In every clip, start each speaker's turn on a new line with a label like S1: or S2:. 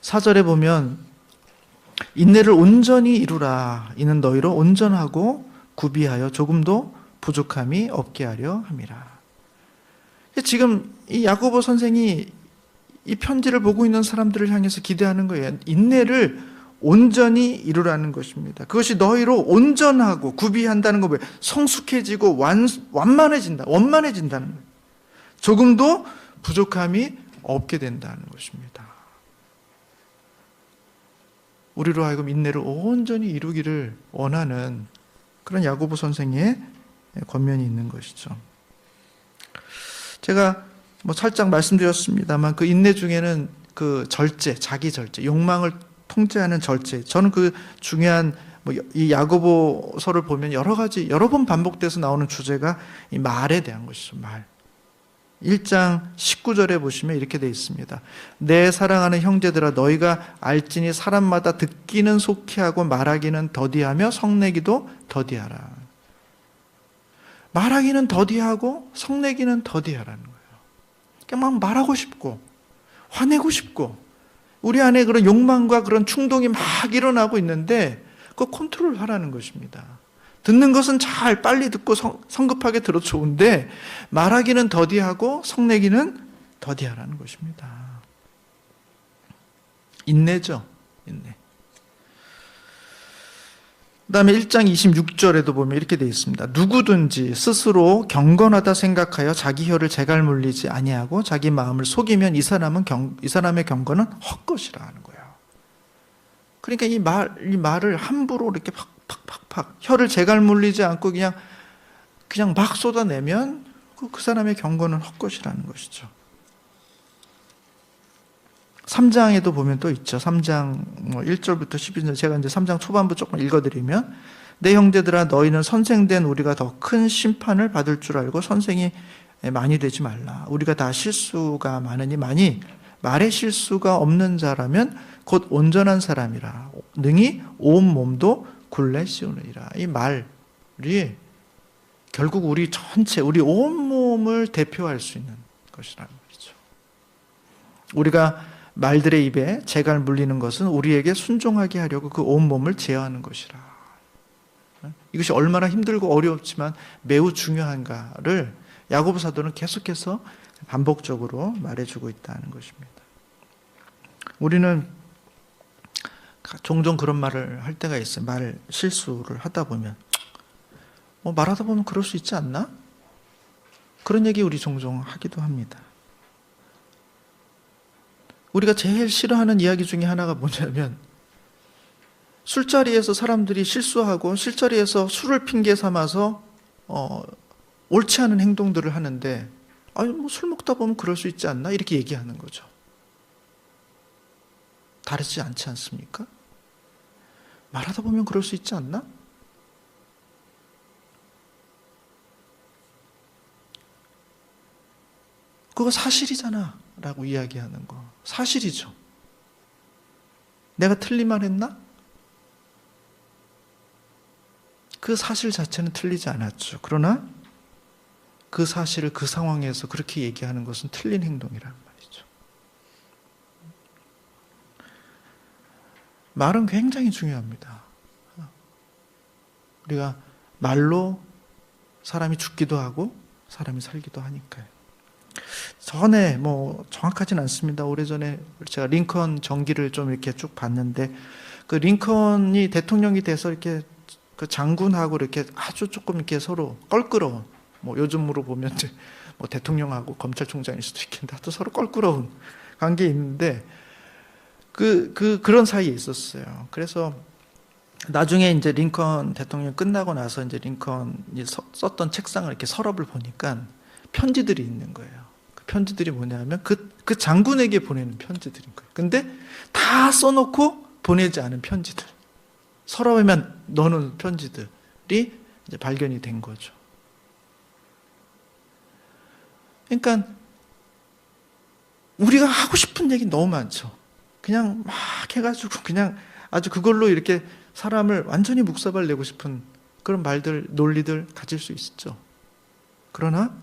S1: 4절에 보면 인내를 온전히 이루라. 이는 너희로 온전하고 구비하여 조금도 부족함이 없게 하려 함이라. 지금 이 야고보 선생이 이 편지를 보고 있는 사람들을 향해서 기대하는 거예요. 인내를 온전히 이루라는 것입니다. 그것이 너희로 온전하고 구비한다는 거 뭐예요? 성숙해지고 원만해진다는 거예요. 조금도 부족함이 없게 된다는 것입니다. 우리로 하여금 인내를 온전히 이루기를 원하는 그런 야고보 선생의 권면이 있는 것이죠. 제가 살짝 말씀드렸습니다만 그 인내 중에는 그 절제, 자기 절제, 욕망을 통제하는 절제. 저는 그 중요한 이 야고보서를 보면 여러 번 반복돼서 나오는 주제가 이 말에 대한 것이죠. 말. 1장 19절에 보시면 이렇게 되어 있습니다. 내 사랑하는 형제들아 너희가 알지니 사람마다 듣기는 속히 하고 말하기는 더디하며 성내기도 더디하라. 말하기는 더디하고 성내기는 더디하라는 거예요. 그냥 막 말하고 싶고 화내고 싶고 우리 안에 그런 욕망과 그런 충동이 막 일어나고 있는데 그거 컨트롤하라는 것입니다. 듣는 것은 잘 빨리 듣고 성급하게 들어도 좋은데 말하기는 더디하고 성내기는 더디하라는 것입니다. 인내죠. 인내. 그 다음에 1장 26절에도 보면 이렇게 되어 있습니다. 누구든지 스스로 경건하다 생각하여 자기 혀를 제갈 물리지 아니하고 자기 마음을 속이면 이 사람의 경건은 헛것이라 하는 거예요. 그러니까 이 말을 함부로 이렇게 팍팍팍 혀를 제갈 물리지 않고 그냥 막 쏟아내면 그 사람의 경건은 헛것이라는 것이죠. 3장에도 보면 또 있죠. 3장 1절부터 12절 제가 이제 3장 초반부 조금 읽어드리면 내 형제들아 너희는 선생된 우리가 더 큰 심판을 받을 줄 알고 선생이 많이 되지 말라. 우리가 다 실수가 많으니 많이 말에 실수가 없는 자라면 곧 온전한 사람이라. 능히 온 몸도 굴레 씌우느니라. 이 말이 결국 우리 전체 우리 온 몸을 대표할 수 있는 것이라는 말이죠. 우리가 말들의 입에 재갈 물리는 것은 우리에게 순종하게 하려고 그 온몸을 제어하는 것이라. 이것이 얼마나 힘들고 어렵지만 매우 중요한가를 야고보 사도는 계속해서 반복적으로 말해주고 있다는 것입니다. 우리는 종종 그런 말을 할 때가 있어요. 말 실수를 하다 보면 말하다 보면 그럴 수 있지 않나? 그런 얘기 우리 종종 하기도 합니다. 우리가 제일 싫어하는 이야기 중에 하나가 뭐냐면 술자리에서 사람들이 실수하고 술자리에서 술을 핑계 삼아서 옳지 않은 행동들을 하는데 술 먹다 보면 그럴 수 있지 않나? 이렇게 얘기하는 거죠. 다르지 않지 않습니까? 말하다 보면 그럴 수 있지 않나? 그거 사실이잖아 라고 이야기하는 거 사실이죠. 내가 틀린 말 했나? 그 사실 자체는 틀리지 않았죠. 그러나 그 사실을 그 상황에서 그렇게 얘기하는 것은 틀린 행동이라는 말이죠. 말은 굉장히 중요합니다. 우리가 말로 사람이 죽기도 하고 사람이 살기도 하니까요. 전에 정확하진 않습니다. 오래전에 제가 링컨 전기를 좀 이렇게 쭉 봤는데 그 링컨이 대통령이 돼서 이렇게 그 장군하고 이렇게 아주 조금 이렇게 서로 껄끄러운 요즘으로 보면 이제 대통령하고 검찰총장일 수도 있겠는데 하여튼 서로 껄끄러운 관계에 있는데 그런 사이에 있었어요. 그래서 나중에 이제 링컨 대통령 끝나고 나서 이제 링컨이 썼던 책상을 이렇게 서랍을 보니까 편지들이 있는 거예요. 그 편지들이 뭐냐면 그 장군에게 보내는 편지들인 거예요. 근데 다 써놓고 보내지 않은 편지들. 서랍에만 넣어놓은 편지들이 이제 발견이 된 거죠. 그러니까 우리가 하고 싶은 얘기 너무 많죠. 그냥 막 해가지고 그냥 아주 그걸로 이렇게 사람을 완전히 묵사발 내고 싶은 그런 말들, 논리들 가질 수 있죠. 그러나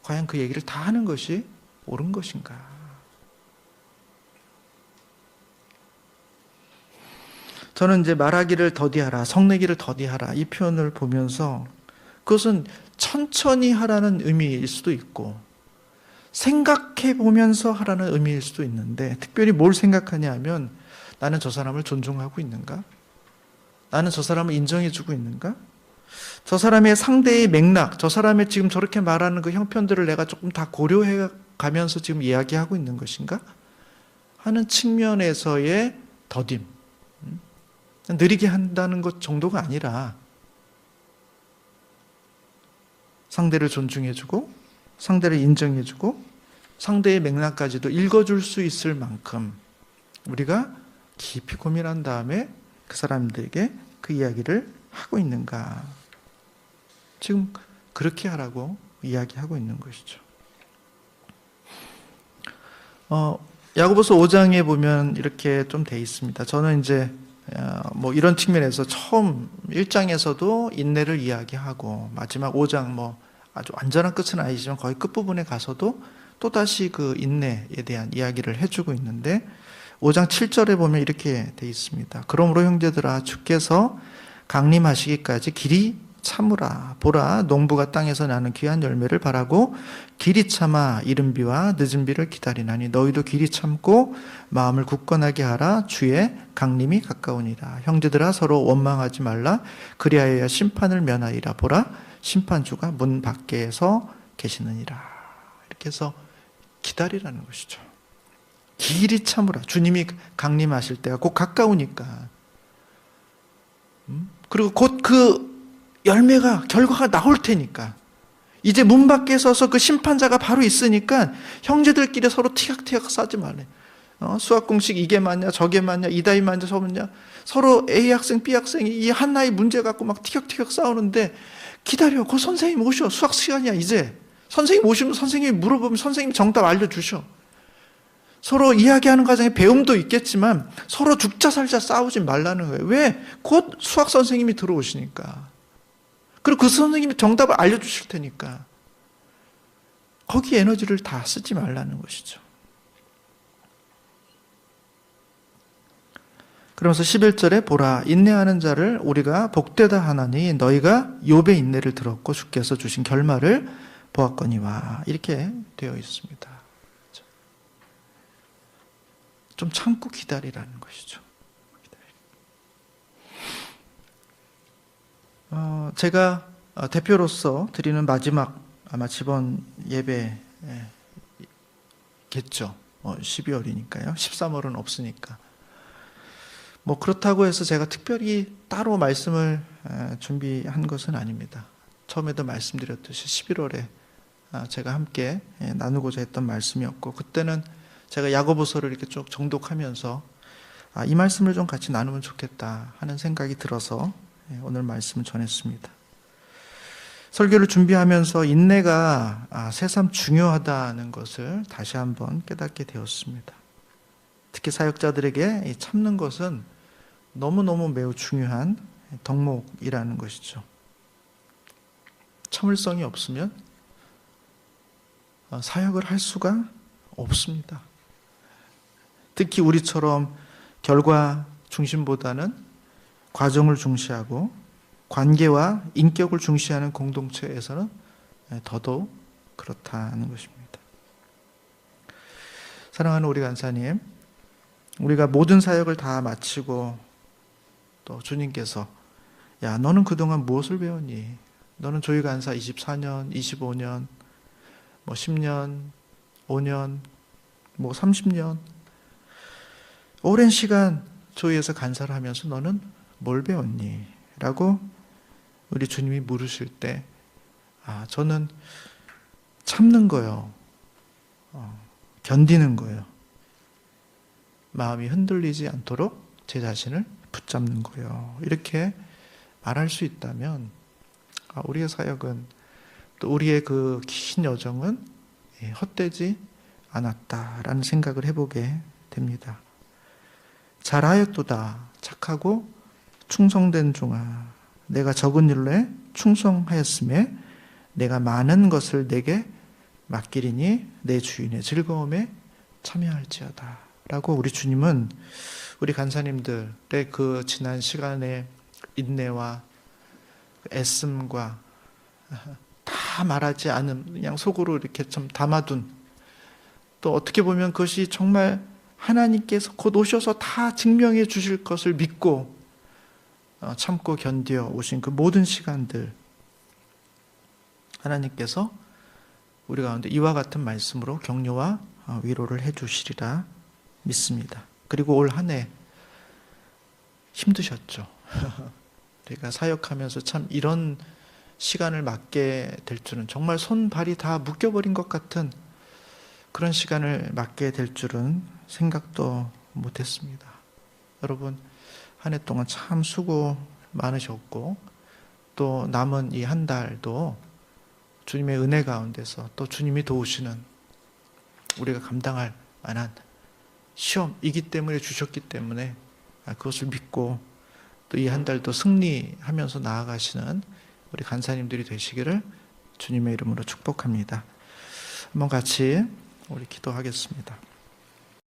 S1: 과연 그 얘기를 다 하는 것이 옳은 것인가? 저는 이제 말하기를 더디하라, 성내기를 더디하라 이 표현을 보면서 그것은 천천히 하라는 의미일 수도 있고 생각해 보면서 하라는 의미일 수도 있는데, 특별히 뭘 생각하냐 하면 나는 저 사람을 존중하고 있는가? 나는 저 사람을 인정해 주고 있는가? 저 사람의 상대의 맥락, 저 사람의 지금 저렇게 말하는 그 형편들을 내가 조금 다 고려해 가면서 지금 이야기하고 있는 것인가? 하는 측면에서의 더딤. 느리게 한다는 것 정도가 아니라 상대를 존중해주고 상대를 인정해주고 상대의 맥락까지도 읽어줄 수 있을 만큼 우리가 깊이 고민한 다음에 그 사람들에게 그 이야기를 하고 있는가. 지금 그렇게 하라고 이야기하고 있는 것이죠. 야고보서 5장에 보면 이렇게 좀 돼 있습니다. 저는 이제 뭐 이런 측면에서 처음 1장에서도 인내를 이야기하고 마지막 5장 아주 완전한 끝은 아니지만 거의 끝부분에 가서도 또다시 그 인내에 대한 이야기를 해주고 있는데 5장 7절에 보면 이렇게 돼 있습니다. 그러므로 형제들아 주께서 강림하시기까지 길이 참으라. 보라, 농부가 땅에서 나는 귀한 열매를 바라고 길이 참아 이른 비와 늦은 비를 기다리나니 너희도 길이 참고 마음을 굳건하게 하라. 주의 강림이 가까우니라. 형제들아 서로 원망하지 말라. 그리하여야 심판을 면하리라. 보라, 심판주가 문 밖에서 계시느니라. 이렇게 해서 기다리라는 것이죠. 길이 참으라. 주님이 강림하실 때가 곧 가까우니까. 그리고 곧 그 열매가, 결과가 나올 테니까. 이제 문 밖에 서서 그 심판자가 바로 있으니까 형제들끼리 서로 티격태격 싸지 말래. 수학 공식 이게 맞냐, 저게 맞냐, 이다이 맞냐, 저 맞냐. 서로 A 학생, B 학생이 이 하나의 문제 갖고 막 티격태격 싸우는데 기다려. 그 선생님 오셔. 수학 시간이야, 이제. 선생님 오시면 선생님이 물어보면 선생님이 정답 알려주셔. 서로 이야기하는 과정에 배움도 있겠지만 서로 죽자 살자 싸우지 말라는 거예요. 왜? 곧 수학 선생님이 들어오시니까. 그리고 그 선생님이 정답을 알려주실 테니까. 거기 에너지를 다 쓰지 말라는 것이죠. 그러면서 11절에 보라, 인내하는 자를 우리가 복되다 하나니 너희가 욥의 인내를 들었고 주께서 주신 결말을 보았거니와. 이렇게 되어 있습니다. 좀 참고 기다리라는 것이죠. 제가 대표로서 드리는 마지막 아마 집원 예배겠죠. 12월이니까요. 13월은 없으니까. 그렇다고 해서 제가 특별히 따로 말씀을 준비한 것은 아닙니다. 처음에도 말씀드렸듯이 11월에 제가 함께 나누고자 했던 말씀이었고, 그때는 제가 야고보서를 이렇게 쭉 정독하면서 이 말씀을 좀 같이 나누면 좋겠다 하는 생각이 들어서 오늘 말씀을 전했습니다. 설교를 준비하면서 인내가 새삼 중요하다는 것을 다시 한번 깨닫게 되었습니다. 특히 사역자들에게 참는 것은 너무너무 매우 중요한 덕목이라는 것이죠. 참을성이 없으면 사역을 할 수가 없습니다. 특히 우리처럼 결과 중심보다는 과정을 중시하고 관계와 인격을 중시하는 공동체에서는 더더욱 그렇다는 것입니다. 사랑하는 우리 간사님, 우리가 모든 사역을 다 마치고 또 주님께서 야, 너는 그동안 무엇을 배웠니? 너는 조희 간사 24년, 25년, 10년, 5년, 30년 오랜 시간 조희에서 간사를 하면서 너는 뭘 배웠니? 라고 우리 주님이 물으실 때 저는 참는 거요. 견디는 거요. 마음이 흔들리지 않도록 제 자신을 붙잡는 거요. 이렇게 말할 수 있다면 우리의 사역은 또 우리의 그 긴 여정은 헛되지 않았다라는 생각을 해보게 됩니다. 잘하였도다 착하고 충성된 종아, 내가 적은 일에 충성하였음에 내가 많은 것을 내게 맡기리니 내 주인의 즐거움에 참여할지어다 라고 우리 주님은 우리 간사님들의 그 지난 시간의 인내와 애씀과 다 말하지 않음, 그냥 속으로 이렇게 좀 담아둔, 또 어떻게 보면 그것이 정말 하나님께서 곧 오셔서 다 증명해 주실 것을 믿고 참고 견디어 오신 그 모든 시간들, 하나님께서 우리 가운데 이와 같은 말씀으로 격려와 위로를 해 주시리라 믿습니다. 그리고 올 한 해 힘드셨죠. 우리가 사역하면서 참 이런 시간을 맞게 될 줄은, 정말 손발이 다 묶여버린 것 같은 그런 시간을 맞게 될 줄은 생각도 못했습니다. 여러분, 한 해 동안 참 수고 많으셨고, 또 남은 이 한 달도 주님의 은혜 가운데서 또 주님이 도우시는, 우리가 감당할 만한 시험이기 때문에 주셨기 때문에 그것을 믿고 또 이 한 달도 승리하면서 나아가시는 우리 간사님들이 되시기를 주님의 이름으로 축복합니다. 한번 같이 우리 기도하겠습니다.